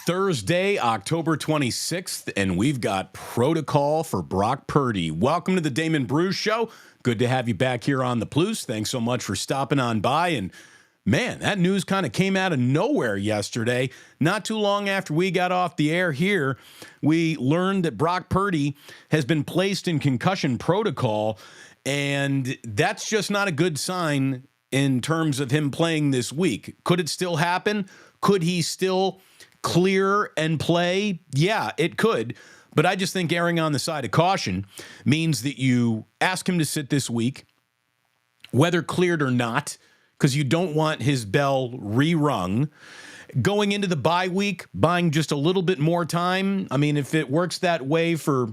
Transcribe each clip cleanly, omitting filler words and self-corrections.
Thursday, October 26th, and we've got protocol for Brock Purdy. Welcome to the Damon Brew Show. Good to have you back here on the Plus. Thanks so much for stopping on by. And man, that news kind of came out of nowhere yesterday. Not too long after we got off the air here, we learned that Brock Purdy has been placed in concussion protocol, and that's just not a good sign in terms of him playing this week. Could it still happen? Could he still clear and play? Yeah, it could. But I just think erring on the side of caution means that you ask him to sit this week, whether cleared or not, because you don't want his bell re-rung. Going into the bye week, buying just a little bit more time. I mean, if it works that way for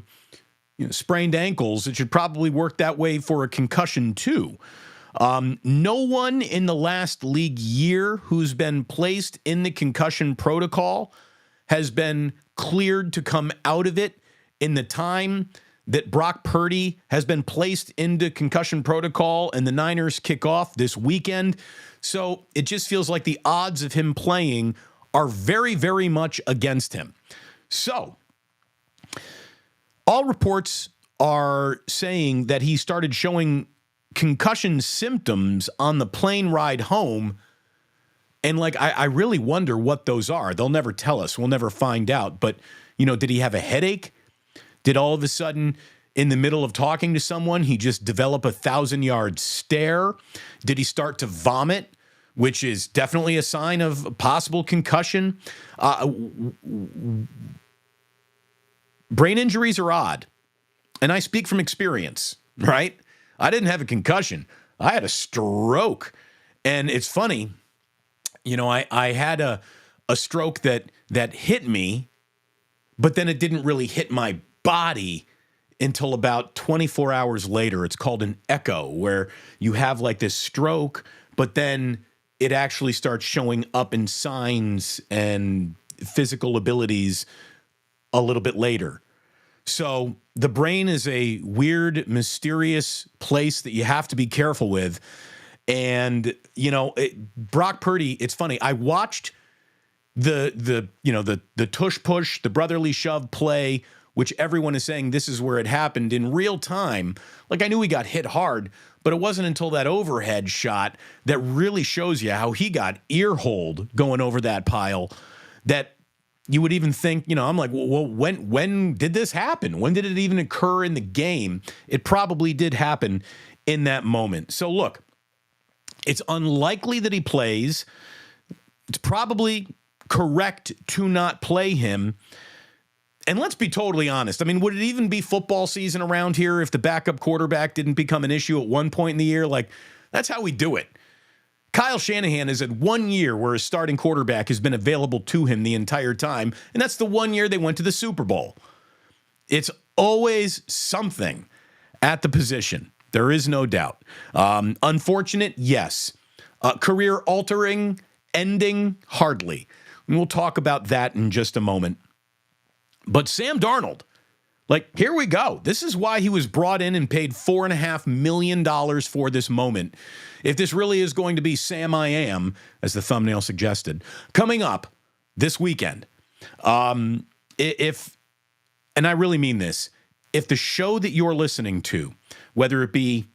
sprained ankles, it should probably work that way for a concussion too. No one in the last league year who's been placed in the concussion protocol has been cleared to come out of it in the time that Brock Purdy has been placed into concussion protocol, and the Niners kick off this weekend. So it just feels like the odds of him playing are very, very much against him. So all reports are saying that he started showing concussion symptoms on the plane ride home. And I really wonder what those are. They'll never tell us. We'll never find out. But, did he have a headache? Did all of a sudden, in the middle of talking to someone, he just develop a 1,000-yard stare? Did he start to vomit, which is definitely a sign of possible concussion? Brain injuries are odd. And I speak from experience, right? I didn't have a concussion. I had a stroke. And it's funny, I had a stroke that hit me, but then it didn't really hit my body until about 24 hours later. It's called an echo, where you have like this stroke, but then it actually starts showing up in signs and physical abilities a little bit later. So the brain is a weird, mysterious place that you have to be careful with. And, Brock Purdy, it's funny. I watched the tush push, the brotherly shove play, which everyone is saying this is where it happened in real time. Like, I knew he got hit hard, but it wasn't until that overhead shot that really shows you how he got ear-holed going over that pile that you would even think, I'm like, well, when did this happen? When did it even occur in the game? It probably did happen in that moment. So look, it's unlikely that he plays. It's probably correct to not play him. And let's be totally honest. I mean, would it even be football season around here if the backup quarterback didn't become an issue at one point in the year? Like, that's how we do it. Kyle Shanahan has had 1 year where his starting quarterback has been available to him the entire time, and that's the 1 year they went to the Super Bowl. It's always something at the position. There is no doubt. Unfortunate, yes. Career-altering, ending, hardly. And we'll talk about that in just a moment. But Sam Darnold, here we go. This is why he was brought in and paid $4.5 million for this moment. If this really is going to be Sam I Am, as the thumbnail suggested, coming up this weekend, and I really mean this, if the show that you're listening to, whether it be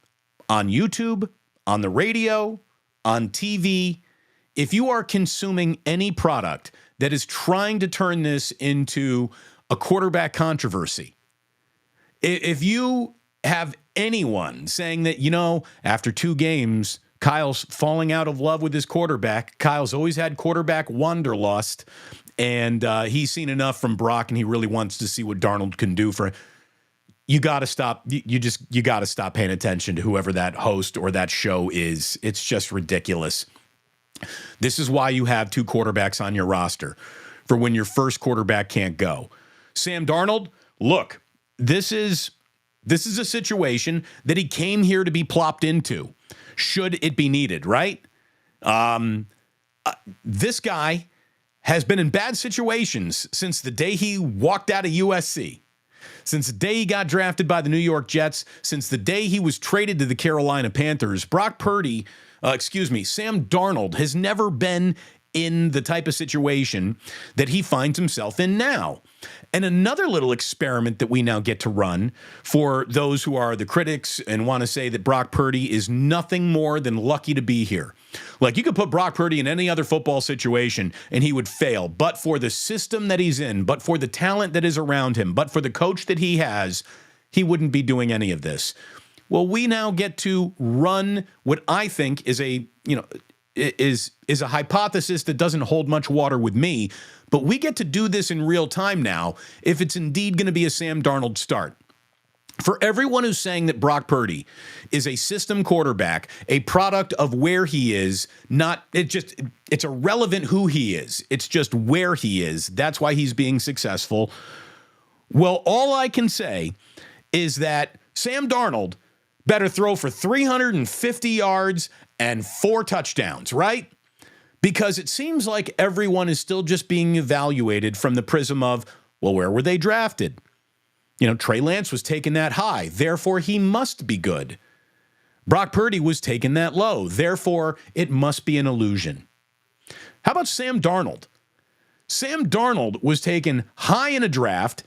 on YouTube, on the radio, on TV, if you are consuming any product that is trying to turn this into a quarterback controversy, if you have anyone saying that, after 2 games, Kyle's falling out of love with his quarterback, Kyle's always had quarterback wanderlust, and he's seen enough from Brock, and he really wants to see what Darnold can do for him, you got to stop. You got to stop paying attention to whoever that host or that show is. It's just ridiculous. This is why you have 2 quarterbacks on your roster, for when your first quarterback can't go. Sam Darnold, look, this is a situation that he came here to be plopped into, should it be needed, right? This guy has been in bad situations since the day he walked out of USC, since the day he got drafted by the New York Jets, since the day he was traded to the Carolina Panthers. Sam Darnold has never been in the type of situation that he finds himself in now. And another little experiment that we now get to run for those who are the critics and want to say that Brock Purdy is nothing more than lucky to be here. Like, you could put Brock Purdy in any other football situation and he would fail, but for the system that he's in, but for the talent that is around him, but for the coach that he has, he wouldn't be doing any of this. Well, we now get to run what I think is a hypothesis that doesn't hold much water with me, but we get to do this in real time now if it's indeed going to be a Sam Darnold start. For everyone who's saying that Brock Purdy is a system quarterback, a product of where he is, it's irrelevant who he is. It's just where he is. That's why he's being successful. Well, all I can say is that Sam Darnold better throw for 350 yards and 4 touchdowns, right? Because it seems like everyone is still just being evaluated from the prism of, well, where were they drafted? Trey Lance was taken that high, therefore he must be good. Brock Purdy was taken that low, therefore it must be an illusion. How about Sam Darnold? Sam Darnold was taken high in a draft,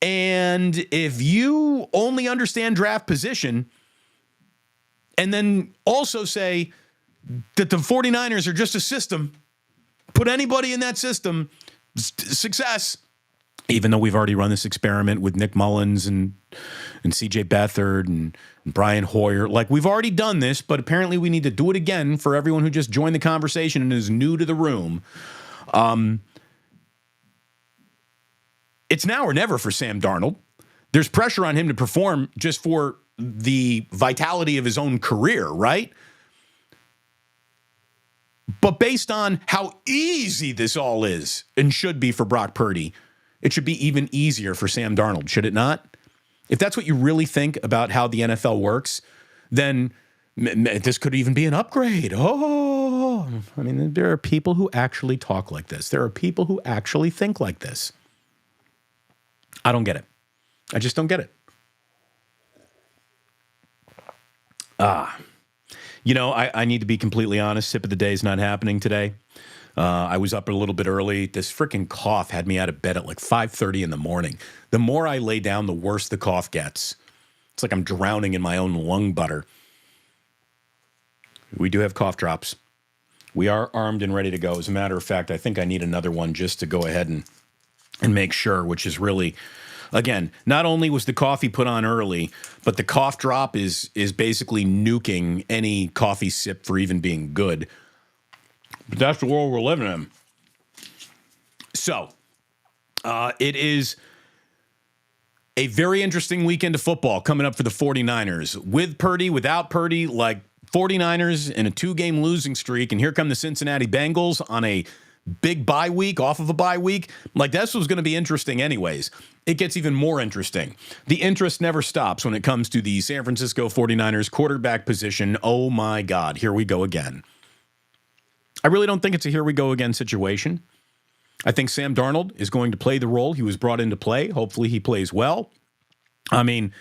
and if you only understand draft position and then also say that the 49ers are just a system, put anybody in that system, success. Even though we've already run this experiment with Nick Mullins and C.J. Beathard and Brian Hoyer. Like, we've already done this, but apparently we need to do it again for everyone who just joined the conversation and is new to the room. It's now or never for Sam Darnold. There's pressure on him to perform just for the vitality of his own career, right? But based on how easy this all is and should be for Brock Purdy, it should be even easier for Sam Darnold, should it not? If that's what you really think about how the NFL works, then this could even be an upgrade. Oh, I mean, there are people who actually talk like this. There are people who actually think like this. I don't get it. I just don't get it. I need to be completely honest. Sip of the day is not happening today. I was up a little bit early. This freaking cough had me out of bed at like 5:30 in the morning. The more I lay down, the worse the cough gets. It's like I'm drowning in my own lung butter. We do have cough drops. We are armed and ready to go. As a matter of fact, I think I need another one just to go ahead and make sure, which is really, again, not only was the coffee put on early, but the cough drop is basically nuking any coffee sip for even being good. But that's the world we're living in. So, it is a very interesting weekend of football coming up for the 49ers. With Purdy, without Purdy, like 49ers in a 2-game losing streak, and here come the Cincinnati Bengals on a big bye week, off of a bye week. Like, this was going to be interesting anyways. It gets even more interesting. The interest never stops when it comes to the San Francisco 49ers quarterback position. Oh my God, here we go again. I really don't think it's a here we go again situation. I think Sam Darnold is going to play the role he was brought in to play. Hopefully he plays well. I mean,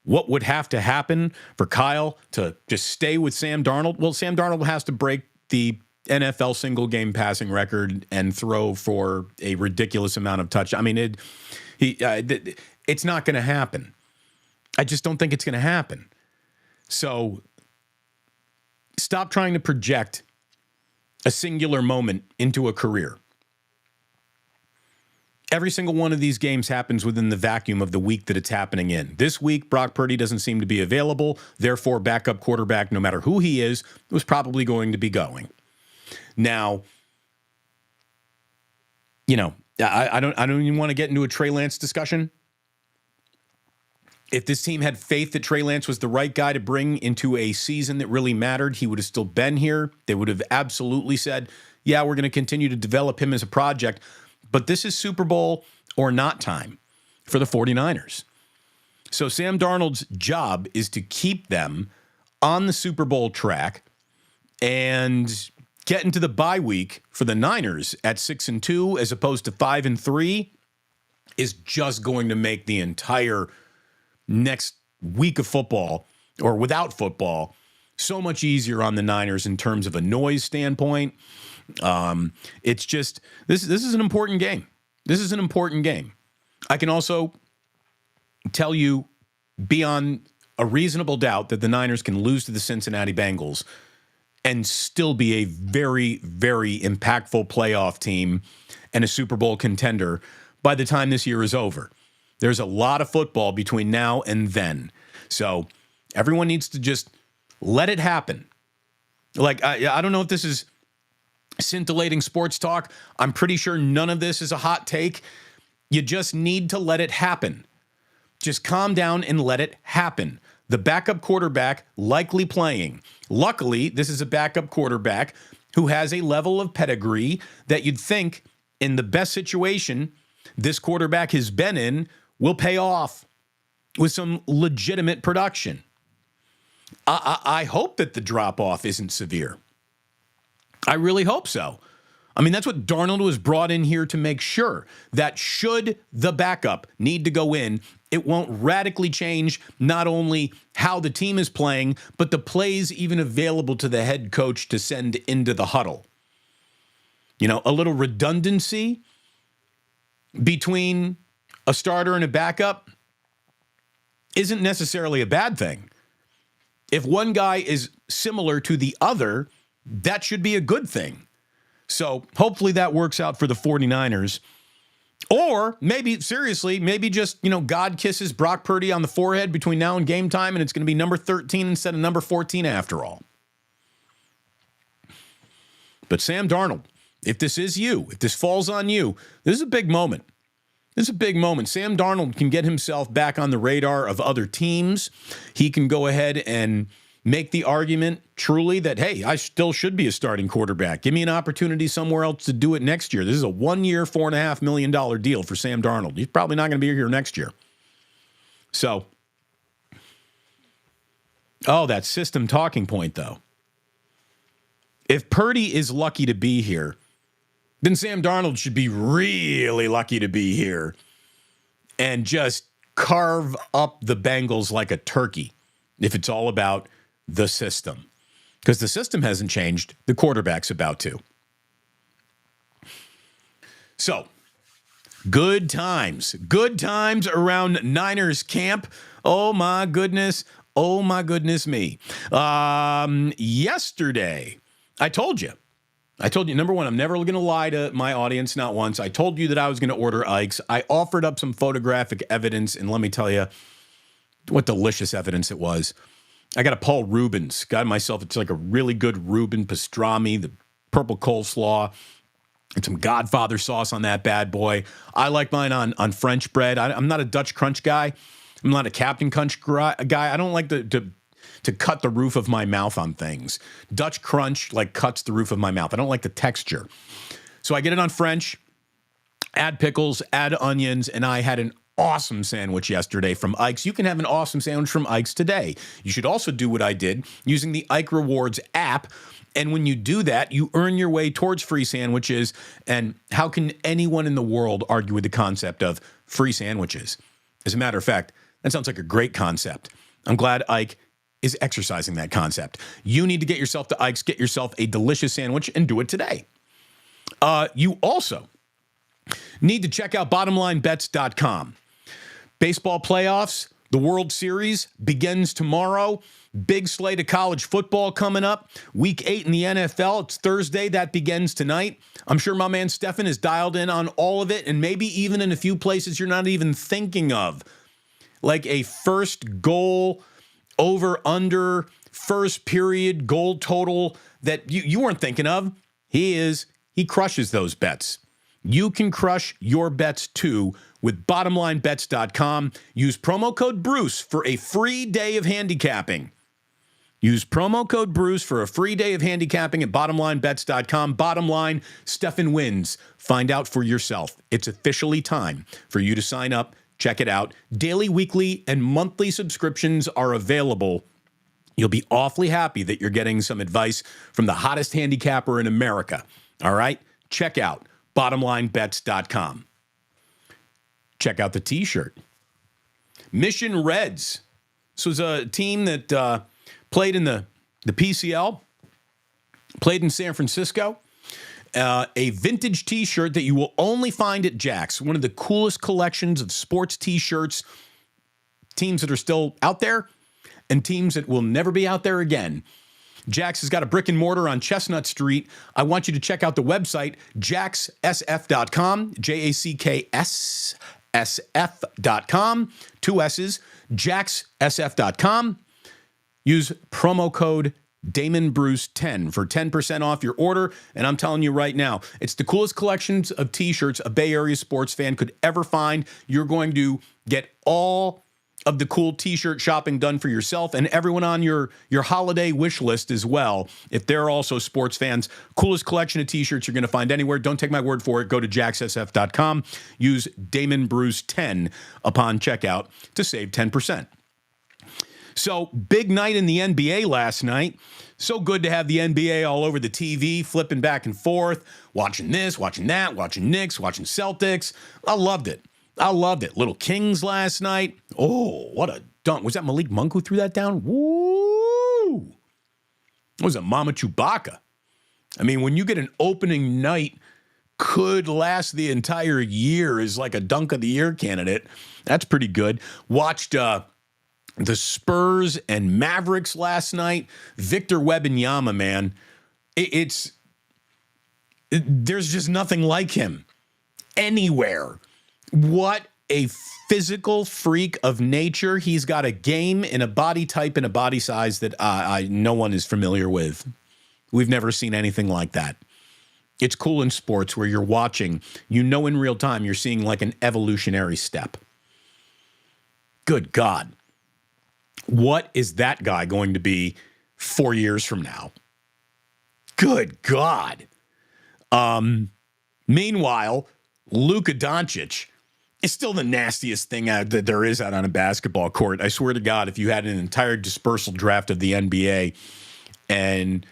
what would have to happen for Kyle to just stay with Sam Darnold? Well, Sam Darnold has to break the NFL single game passing record and throw for a ridiculous amount of touch. I mean, it's not going to happen. I just don't think it's going to happen. So stop trying to project a singular moment into a career. Every single one of these games happens within the vacuum of the week that it's happening in. This week, Brock Purdy doesn't seem to be available. Therefore, backup quarterback, no matter who he is, was probably going to be going. Now, I don't even want to get into a Trey Lance discussion. If this team had faith that Trey Lance was the right guy to bring into a season that really mattered, he would have still been here. They would have absolutely said, yeah, we're going to continue to develop him as a project. But this is Super Bowl or not time for the 49ers. So Sam Darnold's job is to keep them on the Super Bowl track and get into the bye week for the Niners at 6-2 as opposed to 5-3 is just going to make the entire next week of football or without football So much easier on the Niners in terms of a noise standpoint. It's just, this is an important game. This is an important game. I can also tell you beyond a reasonable doubt that the Niners can lose to the Cincinnati Bengals and still be a very, very impactful playoff team and a Super Bowl contender by the time this year is over. There's a lot of football between now and then. So everyone needs to just let it happen. Like, I don't know if this is scintillating sports talk. I'm pretty sure none of this is a hot take. You just need to let it happen. Just calm down and let it happen. The backup quarterback likely playing. Luckily, this is a backup quarterback who has a level of pedigree that you'd think in the best situation this quarterback has been in will pay off with some legitimate production. I hope that the drop-off isn't severe. I really hope so. I mean, that's what Darnold was brought in here to make sure, that should the backup need to go in, it won't radically change not only how the team is playing, but the plays even available to the head coach to send into the huddle. You know, a little redundancy between a starter and a backup isn't necessarily a bad thing. If one guy is similar to the other, that should be a good thing. So hopefully that works out for the 49ers. Or maybe, seriously, maybe just, God kisses Brock Purdy on the forehead between now and game time, and it's going to be number 13 instead of number 14 after all. But Sam Darnold, if this is you, if this falls on you, this is a big moment. This is a big moment. Sam Darnold can get himself back on the radar of other teams. He can go ahead and make the argument truly that, hey, I still should be a starting quarterback. Give me an opportunity somewhere else to do it next year. This is a 1 year, $4.5 million deal for Sam Darnold. He's probably not going to be here next year. So, that system talking point, though. If Purdy is lucky to be here, then Sam Darnold should be really lucky to be here and just carve up the Bengals like a turkey if it's all about the system. Because the system hasn't changed. The quarterback's about to. So, good times. Good times around Niners camp. Oh, my goodness. Oh, my goodness me. Yesterday, I told you, number one, I'm never going to lie to my audience, not once. I told you that I was going to order Ike's. I offered up some photographic evidence, and let me tell you what delicious evidence it was. I got a Paul Rubens. Got myself, it's like a really good Reuben pastrami, the purple coleslaw, and some Godfather sauce on that bad boy. I like mine on French bread. I'm not a Dutch Crunch guy. I'm not a Captain Crunch guy. I don't like to cut the roof of my mouth on things. Dutch Crunch cuts the roof of my mouth. I don't like the texture. So I get it on French, add pickles, add onions, and I had an awesome sandwich yesterday from Ike's. You can have an awesome sandwich from Ike's today. You should also do what I did using the Ike Rewards app. And when you do that, you earn your way towards free sandwiches. And how can anyone in the world argue with the concept of free sandwiches? As a matter of fact, that sounds like a great concept. I'm glad Ike is exercising that concept. You need to get yourself to Ike's, get yourself a delicious sandwich, and do it today. You also need to check out bottomlinebets.com. Baseball playoffs, the World Series begins tomorrow. Big slate of college football coming up. Week 8 in the NFL. It's Thursday. That begins tonight. I'm sure my man Stefan is dialed in on all of it, and maybe even in a few places you're not even thinking of. Like a first goal over under first period goal total that you weren't thinking of. He crushes those bets. You can crush your bets too with bottomlinebets.com. Use promo code Bruce for a free day of handicapping. Use promo code Bruce for a free day of handicapping at bottomlinebets.com. Bottom line, Stefan wins. Find out for yourself. It's officially time for you to sign up. Check it out. Daily, weekly, and monthly subscriptions are available. You'll be awfully happy that you're getting some advice from the hottest handicapper in America. All right? Check out bottomlinebets.com. Check out the t-shirt. Mission Reds. This was a team that played in the the PCL, played in San Francisco. A vintage T-shirt that you will only find at Jack's. One of the coolest collections of sports T-shirts. Teams that are still out there and teams that will never be out there again. Jack's has got a brick and mortar on Chestnut Street. I want you to check out the website, jacksf.com, JACKSSF.com, 2 S's, jacksf.com. Use promo code DamonBruce10 for 10% off your order. And I'm telling you right now, it's the coolest collections of T-shirts a Bay Area sports fan could ever find. You're going to get all of the cool T-shirt shopping done for yourself and everyone on your holiday wish list as well. If they're also sports fans, coolest collection of T-shirts you're going to find anywhere. Don't take my word for it. Go to jacksf.com. Use DamonBruce10 upon checkout to save 10%. So, big night in the NBA last night. So good to have the NBA all over the TV, flipping back and forth, watching this, watching that, watching Knicks, watching Celtics. I loved it. Little Kings last night. Oh, what a dunk. Was that Malik Monk who threw that down? Woo! It was a Mama Chewbacca. I mean, when you get an opening night could last the entire year as like a dunk of the year candidate, that's pretty good. Watched the Spurs and Mavericks last night. Victor Wembanyama, man. There's just nothing like him anywhere. What a physical freak of nature. He's got a game and a body type and a body size that no one is familiar with. We've never seen anything like that. It's cool in sports where you're watching, in real time, you're seeing like an evolutionary step. Good God. What is that guy going to be 4 years from now? Good God. Meanwhile, Luka Doncic is still the nastiest thing that there is out on a basketball court. I swear to God, if you had an entire dispersal draft of the NBA and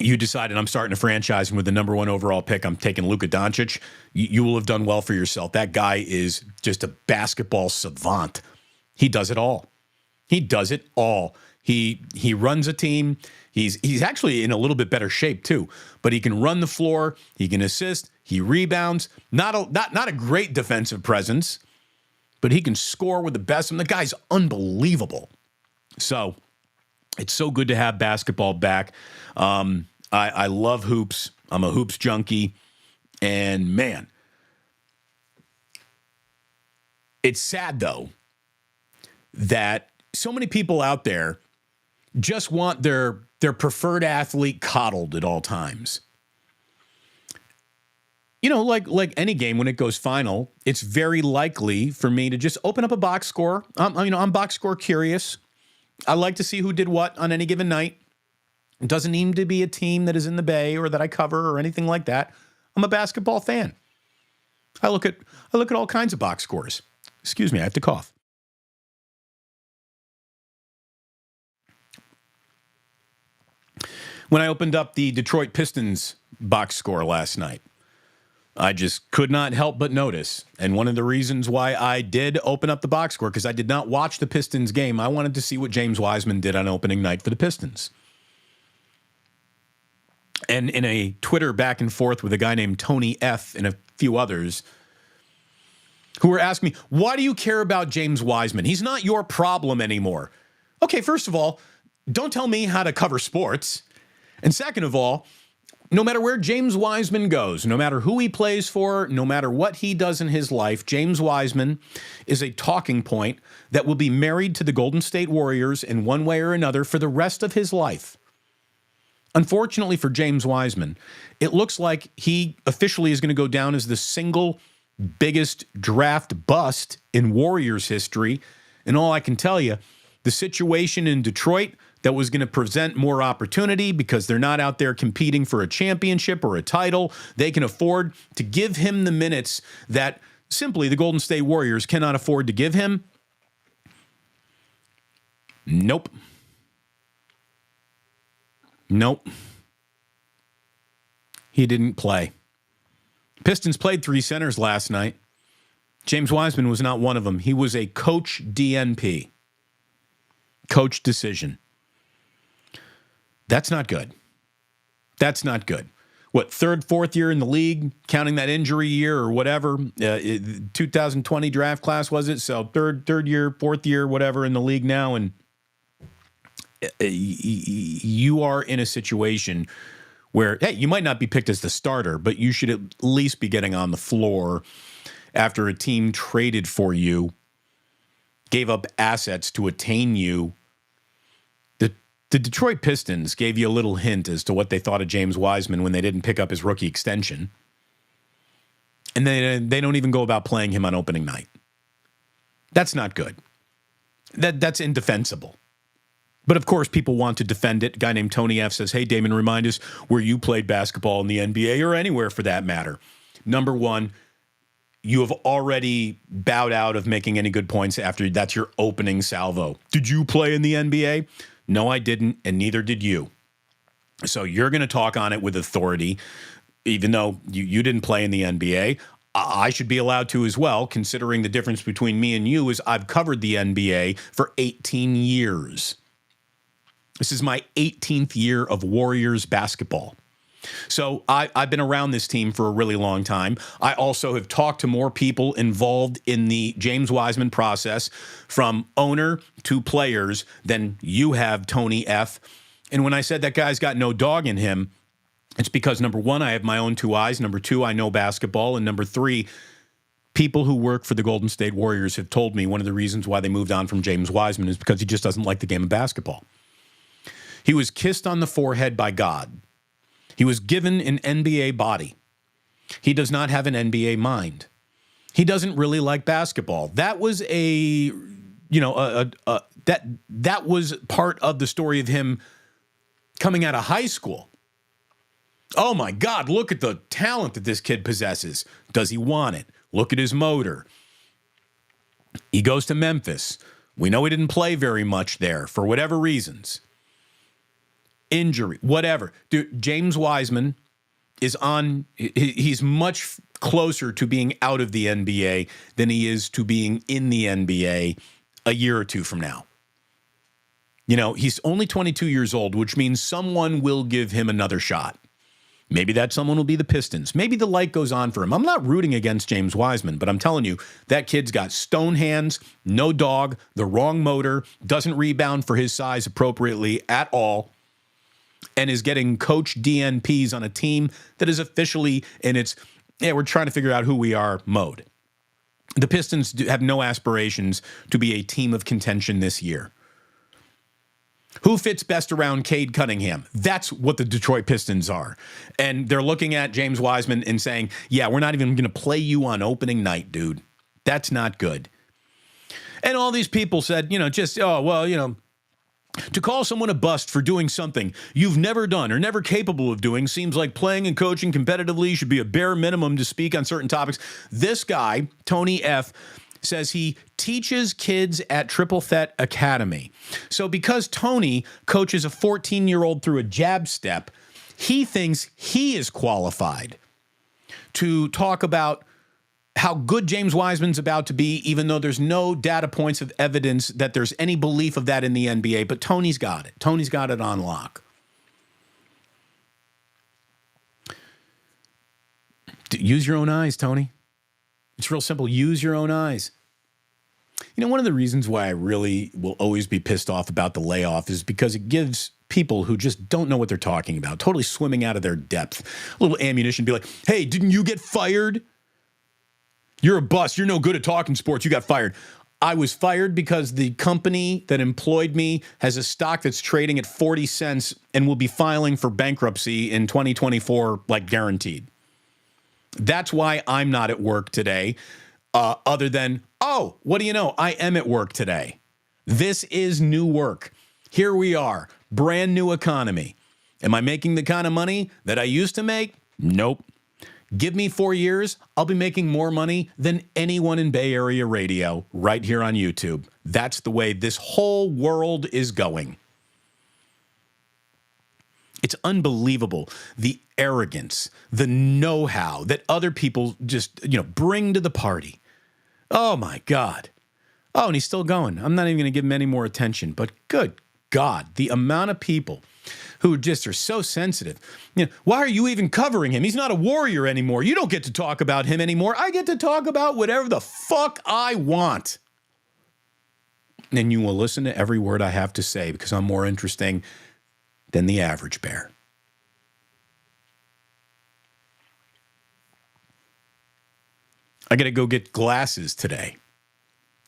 you decided I'm starting a franchise and with the number 1 overall pick, I'm taking Luka Doncic, you will have done well for yourself. That guy is just a basketball savant. He does it all. He runs a team. He's actually in a little bit better shape too, but he can run the floor. He can assist. He rebounds. Not a great defensive presence, but he can score with the best. And the guy's unbelievable. So it's so good to have basketball back. I love hoops. I'm a hoops junkie, and man, it's sad though that so many people out there just want their preferred athlete coddled at all times. Like any game when it goes final, it's very likely for me to just open up a box score. I'm box score curious. I like to see who did what on any given night. It doesn't need to be a team that is in the Bay or that I cover or anything like that. I'm a basketball fan. I look at all kinds of box scores. Excuse me, I have to cough. When I opened up the Detroit Pistons box score last night, I just could not help but notice. And one of the reasons why I did open up the box score, because I did not watch the Pistons game, I wanted to see what James Wiseman did on opening night for the Pistons. And in a Twitter back and forth with a guy named Tony F. and a few others who were asking me, why do you care about James Wiseman? He's not your problem anymore. Okay, first of all, don't tell me how to cover sports. And second of all, no matter where James Wiseman goes, no matter who he plays for, no matter what he does in his life, James Wiseman is a talking point that will be married to the Golden State Warriors in one way or another for the rest of his life. Unfortunately for James Wiseman, it looks like he officially is going to go down as the single biggest draft bust in Warriors history. And all I can tell you, the situation in Detroit that was going to present more opportunity because they're not out there competing for a championship or a title. They can afford to give him the minutes that simply the Golden State Warriors cannot afford to give him. Nope. He didn't play. Pistons played 3 centers last night. James Wiseman was not one of them. He was a coach DNP. Coach decision. That's not good. That's not good. What, third, fourth year in the league, counting that injury year or whatever, 2020 draft class, was it? So third year, fourth year, whatever in the league now. And you are in a situation where, hey, you might not be picked as the starter, but you should at least be getting on the floor after a team traded for you, gave up assets to attain you. The Detroit Pistons gave you a little hint as to what they thought of James Wiseman when they didn't pick up his rookie extension. And they don't even go about playing him on opening night. That's not good. That's indefensible. But of course, people want to defend it. A guy named Tony F says, hey, Damon, remind us where you played basketball in the NBA or anywhere for that matter. Number one, you have already bowed out of making any good points after that's your opening salvo. Did you play in the NBA? No, I didn't, and neither did you. So you're going to talk on it with authority, even though you didn't play in the NBA. I should be allowed to as well, considering the difference between me and you is I've covered the NBA for 18 years. This is my 18th year of Warriors basketball. So I've been around this team for a really long time. I also have talked to more people involved in the James Wiseman process, from owner to players, than you have, Tony F. And when I said that guy's got no dog in him, it's because, number one, I have my own two eyes. Number two, I know basketball. And number three, people who work for the Golden State Warriors have told me one of the reasons why they moved on from James Wiseman is because he just doesn't like the game of basketball. He was kissed on the forehead by God. He was given an NBA body. He does not have an NBA mind. He doesn't really like basketball. That was that was part of the story of him coming out of high school. Oh my God, look at the talent that this kid possesses. Does he want it? Look at his motor. He goes to Memphis. We know he didn't play very much there for whatever reasons. Injury, whatever. Dude, James Wiseman he's much closer to being out of the NBA than he is to being in the NBA a year or two from now. You know, he's only 22 years old, which means someone will give him another shot. Maybe that someone will be the Pistons. Maybe the light goes on for him. I'm not rooting against James Wiseman, but I'm telling you, that kid's got stone hands, no dog, the wrong motor, doesn't rebound for his size appropriately at all, and is getting coach DNPs on a team that is officially in its, we're trying to figure out who we are mode. The Pistons have no aspirations to be a team of contention this year. Who fits best around Cade Cunningham? That's what the Detroit Pistons are. And they're looking at James Wiseman and saying, yeah, we're not even going to play you on opening night, dude. That's not good. And all these people said, to call someone a bust for doing something you've never done or never capable of doing seems like playing and coaching competitively should be a bare minimum to speak on certain topics. This guy, Tony F., says he teaches kids at Triple Threat Academy. So because Tony coaches a 14-year-old through a jab step, he thinks he is qualified to talk about how good James Wiseman's about to be, even though there's no data points of evidence that there's any belief of that in the NBA. But Tony's got it. Tony's got it on lock. Use your own eyes, Tony. It's real simple. Use your own eyes. You know, one of the reasons why I really will always be pissed off about the layoff is because it gives people who just don't know what they're talking about, totally swimming out of their depth, a little ammunition, be like, hey, didn't you get fired? You're a bust. You're no good at talking sports. You got fired. I was fired because the company that employed me has a stock that's trading at 40 cents and will be filing for bankruptcy in 2024, like guaranteed. That's why I'm not at work today, other than, oh, what do you know? I am at work today. This is new work. Here we are, brand new economy. Am I making the kind of money that I used to make? Nope. Give me 4 years, I'll be making more money than anyone in Bay Area radio right here on YouTube. That's the way this whole world is going. It's unbelievable, the arrogance, the know-how that other people just, bring to the party. Oh, my God. Oh, and he's still going. I'm not even going to give him any more attention. But good God, the amount of people who just are so sensitive. Why are you even covering him? He's not a warrior anymore. You don't get to talk about him anymore. I get to talk about whatever the fuck I want. And you will listen to every word I have to say because I'm more interesting than the average bear. I got to go get glasses today.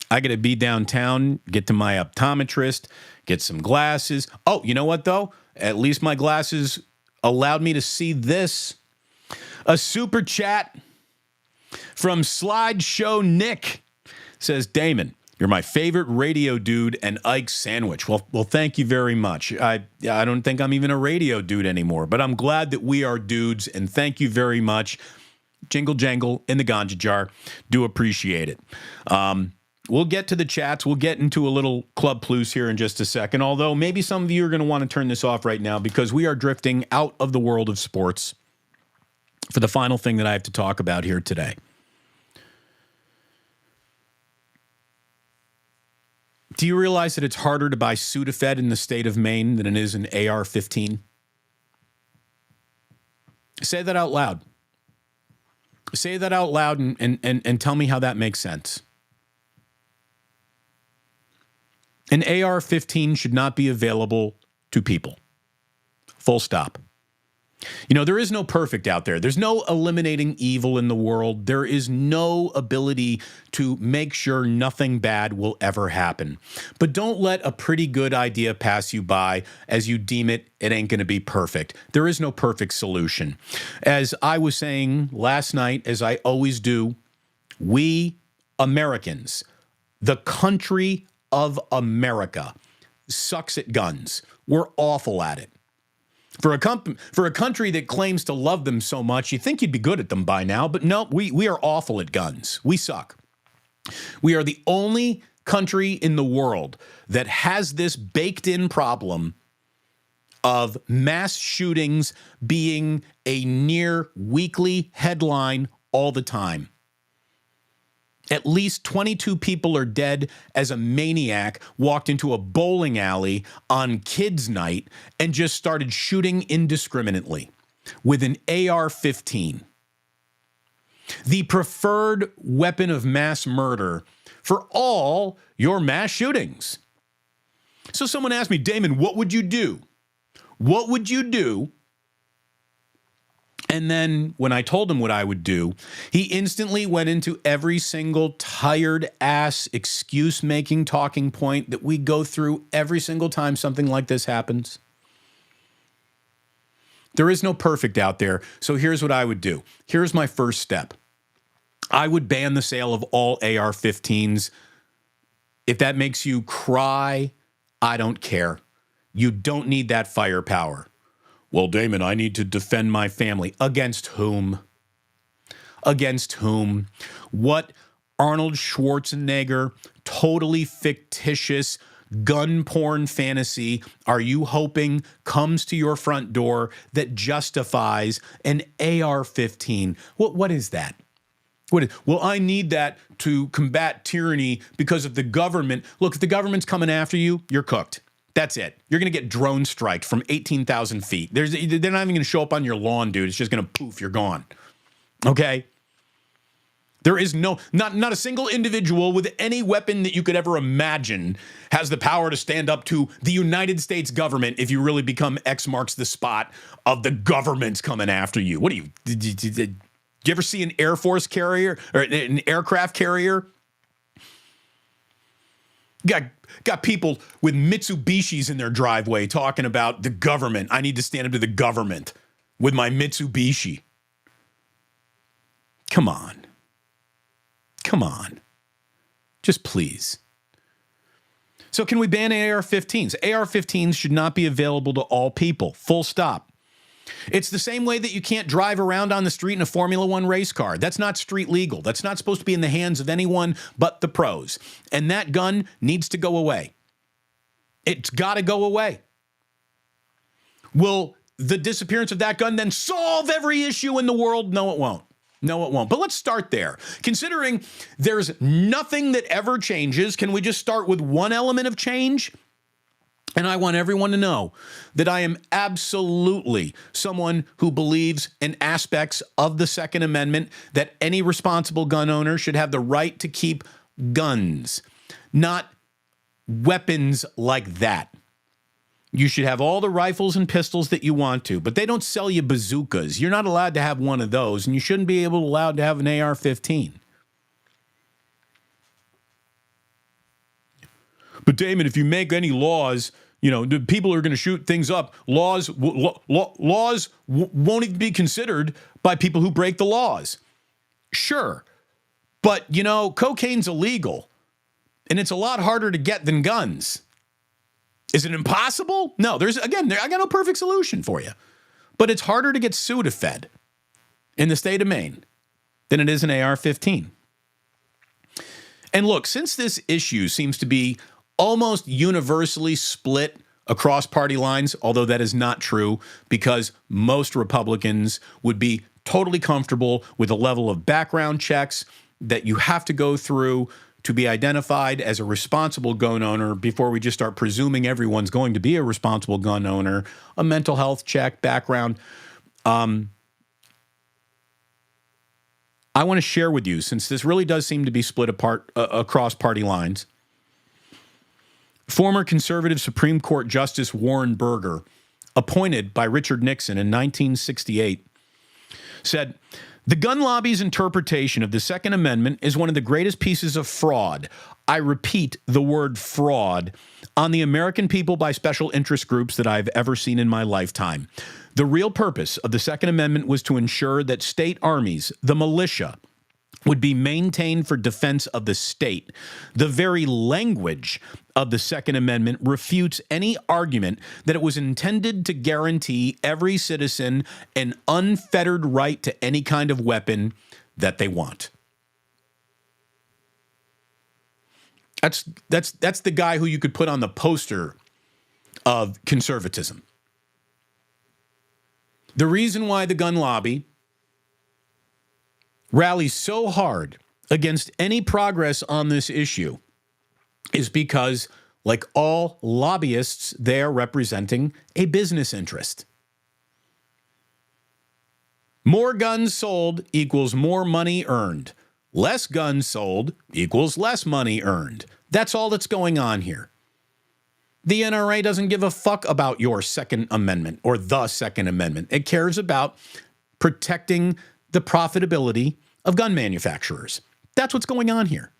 I got to be downtown, get to my optometrist, get some glasses. Oh, you know what, though? At least my glasses allowed me to see this. A super chat from Slideshow Nick says, Damon, you're my favorite radio dude and Ike sandwich. Well, thank you very much. I don't think I'm even a radio dude anymore, but I'm glad that we are dudes, and thank you very much. Jingle jangle in the ganja jar. Do appreciate it. We'll get to the chats. We'll get into a little Club Plus here in just a second, although maybe some of you are going to want to turn this off right now because we are drifting out of the world of sports for the final thing that I have to talk about here today. Do you realize that it's harder to buy Sudafed in the state of Maine than it is an AR-15? Say that out loud. Say that out loud and tell me how that makes sense. An AR-15 should not be available to people. Full stop. There is no perfect out there. There's no eliminating evil in the world. There is no ability to make sure nothing bad will ever happen. But don't let a pretty good idea pass you by as you deem it ain't going to be perfect. There is no perfect solution. As I was saying last night, as I always do, we Americans, the country of America, sucks at guns. We're awful at it. For a country that claims to love them so much, you'd think you'd be good at them by now, but no, we are awful at guns. We suck. We are the only country in the world that has this baked-in problem of mass shootings being a near weekly headline all the time. At least 22 people are dead as a maniac walked into a bowling alley on kids' night and just started shooting indiscriminately with an AR-15. The preferred weapon of mass murder for all your mass shootings. So someone asked me, Damon, what would you do? What would you do? And then when I told him what I would do, he instantly went into every single tired ass excuse-making talking point that we go through every single time something like this happens. There is no perfect out there, so here's what I would do. Here's my first step. I would ban the sale of all AR-15s. If that makes you cry, I don't care. You don't need that firepower. Well, Damon, I need to defend my family. Against whom? Against whom? What Arnold Schwarzenegger, totally fictitious gun porn fantasy are you hoping comes to your front door that justifies an AR-15? What is that? Well, I need that to combat tyranny because of the government. Look, if the government's coming after you, you're cooked. That's it. You're going to get drone striked from 18,000 feet. They're not even going to show up on your lawn, dude. It's just going to poof, you're gone. Okay? There is not a single individual with any weapon that you could ever imagine has the power to stand up to the United States government if you really become X marks the spot of the government's coming after you. What do you, did you ever see an Air Force carrier or an aircraft carrier? Got people with Mitsubishis in their driveway talking about the government. I need to stand up to the government with my Mitsubishi. Come on. Come on. Just please. So can we ban AR-15s? AR-15s should not be available to all people. Full stop. It's the same way that you can't drive around on the street in a Formula One race car. That's not street legal. That's not supposed to be in the hands of anyone but the pros. And that gun needs to go away. It's got to go away. Will the disappearance of that gun then solve every issue in the world? No, it won't. No, it won't. But let's start there. Considering there's nothing that ever changes, can we just start with one element of change? And I want everyone to know that I am absolutely someone who believes in aspects of the Second Amendment, that any responsible gun owner should have the right to keep guns, not weapons like that. You should have all the rifles and pistols that you want to, but they don't sell you bazookas. You're not allowed to have one of those, and you shouldn't be allowed to have an AR-15. But Damon, if you make any laws, the people are going to shoot things up. Laws won't even be considered by people who break the laws. Sure. But, cocaine's illegal, and it's a lot harder to get than guns. Is it impossible? No, I got no perfect solution for you. But it's harder to get Sudafed in the state of Maine than it is an AR-15. And look, since this issue seems to be almost universally split across party lines, although that is not true because most Republicans would be totally comfortable with the level of background checks that you have to go through to be identified as a responsible gun owner before we just start presuming everyone's going to be a responsible gun owner, a mental health check, background. I want to share with you, since this really does seem to be split apart across party lines, former conservative Supreme Court Justice Warren Burger, appointed by Richard Nixon in 1968, said, "The gun lobby's interpretation of the Second Amendment is one of the greatest pieces of fraud. I repeat the word fraud on the American people by special interest groups that I've ever seen in my lifetime. The real purpose of the Second Amendment was to ensure that state armies, the militia, would be maintained for defense of the state. The very language of the Second Amendment refutes any argument that it was intended to guarantee every citizen an unfettered right to any kind of weapon that they want." That's the guy who you could put on the poster of conservatism. The reason why the gun lobby rallies so hard against any progress on this issue is because, like all lobbyists, they are representing a business interest. More guns sold equals more money earned. Less guns sold equals less money earned. That's all that's going on here. The NRA doesn't give a fuck about your Second Amendment or the Second Amendment. It cares about protecting the profitability of gun manufacturers. That's what's going on here.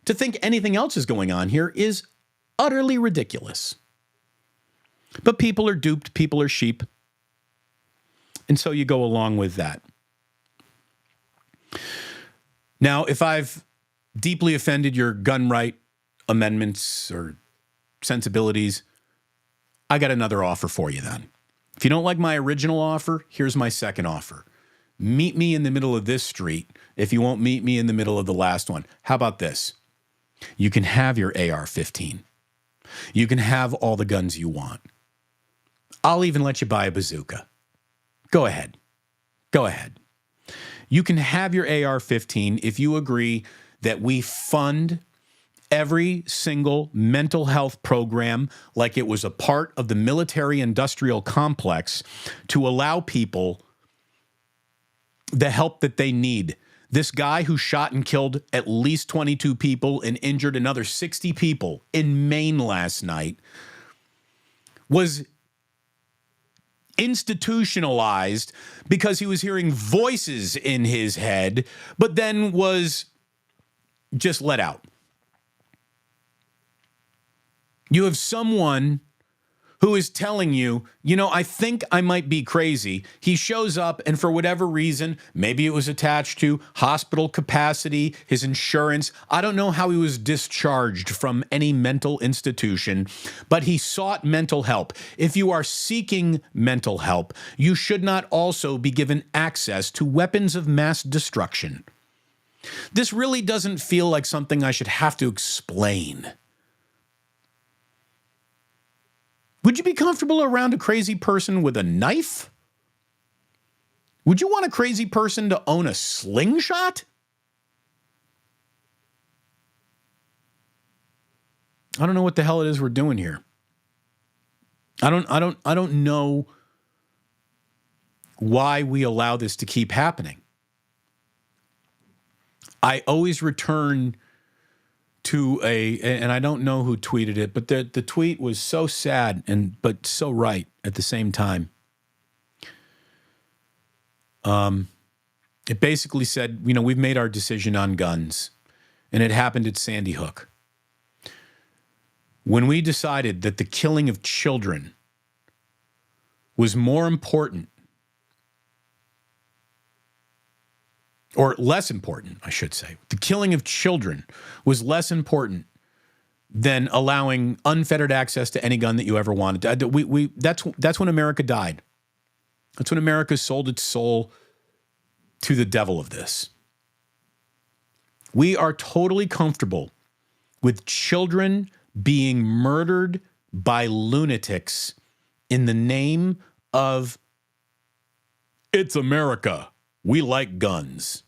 To think anything else is going on here is utterly ridiculous. But people are duped, people are sheep, and so you go along with that. Now, if I've deeply offended your gun right amendments or sensibilities, I got another offer for you then. If you don't like my original offer, here's my second offer. Meet me in the middle of this street if you won't meet me in the middle of the last one. How about this? You can have your AR-15. You can have all the guns you want. I'll even let you buy a bazooka. Go ahead. Go ahead. You can have your AR-15 if you agree that we fund every single mental health program like it was a part of the military-industrial complex to allow people the help that they need. This guy who shot and killed at least 22 people and injured another 60 people in Maine last night was institutionalized because he was hearing voices in his head, but then was just let out. You have someone who is telling you, I think I might be crazy. He shows up, and for whatever reason, maybe it was attached to hospital capacity, his insurance. I don't know how he was discharged from any mental institution, but he sought mental help. If you are seeking mental help, you should not also be given access to weapons of mass destruction. This really doesn't feel like something I should have to explain. Would you be comfortable around a crazy person with a knife? Would you want a crazy person to own a slingshot? I don't know what the hell it is we're doing here. I don't know why we allow this to keep happening. I always return to and I don't know who tweeted it, but the tweet was so sad but so right at the same time. It basically said, we've made our decision on guns, and it happened at Sandy Hook. When we decided that the killing of children was more important, or less important, I should say, the killing of children was less important than allowing unfettered access to any gun that you ever wanted. That's when America died. That's when America sold its soul to the devil of this. We are totally comfortable with children being murdered by lunatics in the name of, it's America. We like guns.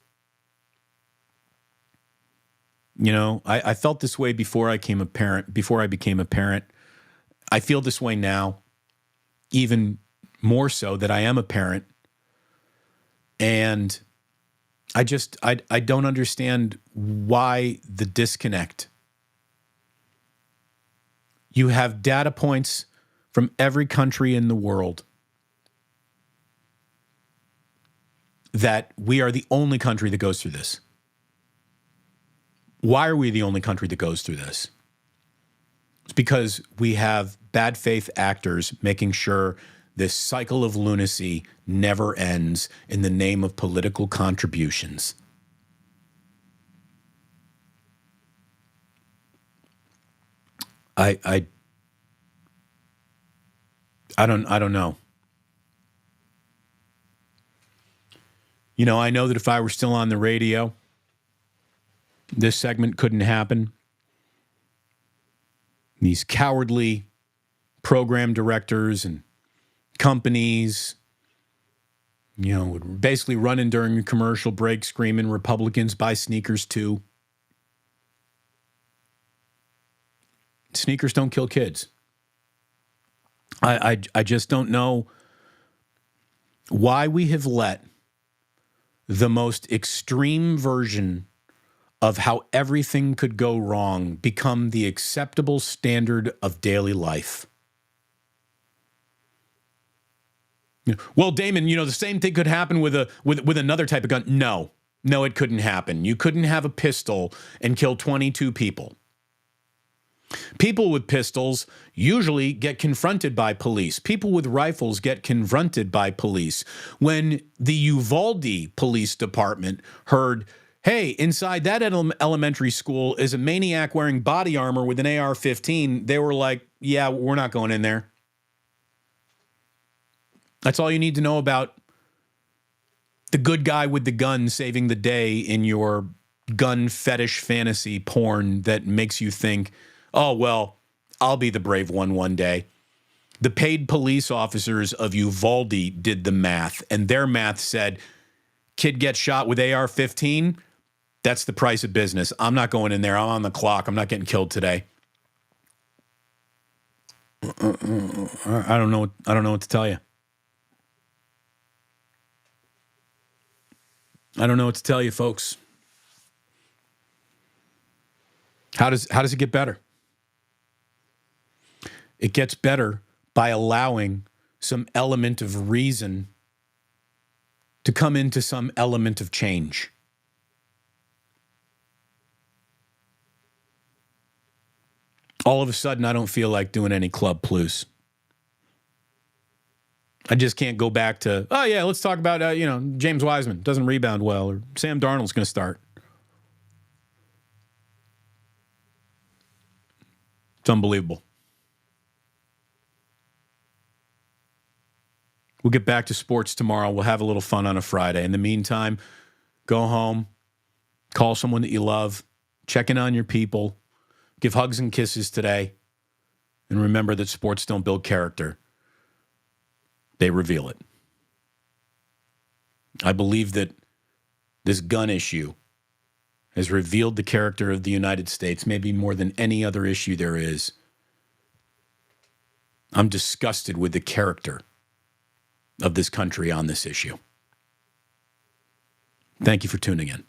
I felt this way before I became a parent. I feel this way now, even more so that I am a parent. And I don't understand why the disconnect. You have data points from every country in the world that we are the only country that goes through this. Why are we the only country that goes through this? It's because we have bad faith actors making sure this cycle of lunacy never ends in the name of political contributions. I don't know. I know that if I were still on the radio, this segment couldn't happen. These cowardly program directors and companies, would basically run in during a commercial break screaming, Republicans buy sneakers too. Sneakers don't kill kids. I just don't know why we have let the most extreme version of how everything could go wrong become the acceptable standard of daily life. Well, Damon, the same thing could happen with another type of gun. No, it couldn't happen. You couldn't have a pistol and kill 22 people. People with pistols usually get confronted by police. People with rifles get confronted by police. When the Uvalde Police Department heard, hey, inside that elementary school is a maniac wearing body armor with an AR-15, they were like, yeah, we're not going in there. That's all you need to know about the good guy with the gun saving the day in your gun fetish fantasy porn that makes you think, oh, well, I'll be the brave one day. The paid police officers of Uvalde did the math, and their math said, kid gets shot with AR-15, that's the price of business. I'm not going in there. I'm on the clock. I'm not getting killed today. I don't know what to tell you. I don't know what to tell you, folks. How does it get better? It gets better by allowing some element of reason to come into some element of change. All of a sudden, I don't feel like doing any Club Plus. I just can't go back to, oh, yeah, let's talk about, James Wiseman doesn't rebound well, or Sam Darnold's going to start. It's unbelievable. We'll get back to sports tomorrow. We'll have a little fun on a Friday. In the meantime, go home, call someone that you love, check in on your people, give hugs and kisses today, and remember that sports don't build character. They reveal it. I believe that this gun issue has revealed the character of the United States, maybe more than any other issue there is. I'm disgusted with the character of this country on this issue. Thank you for tuning in.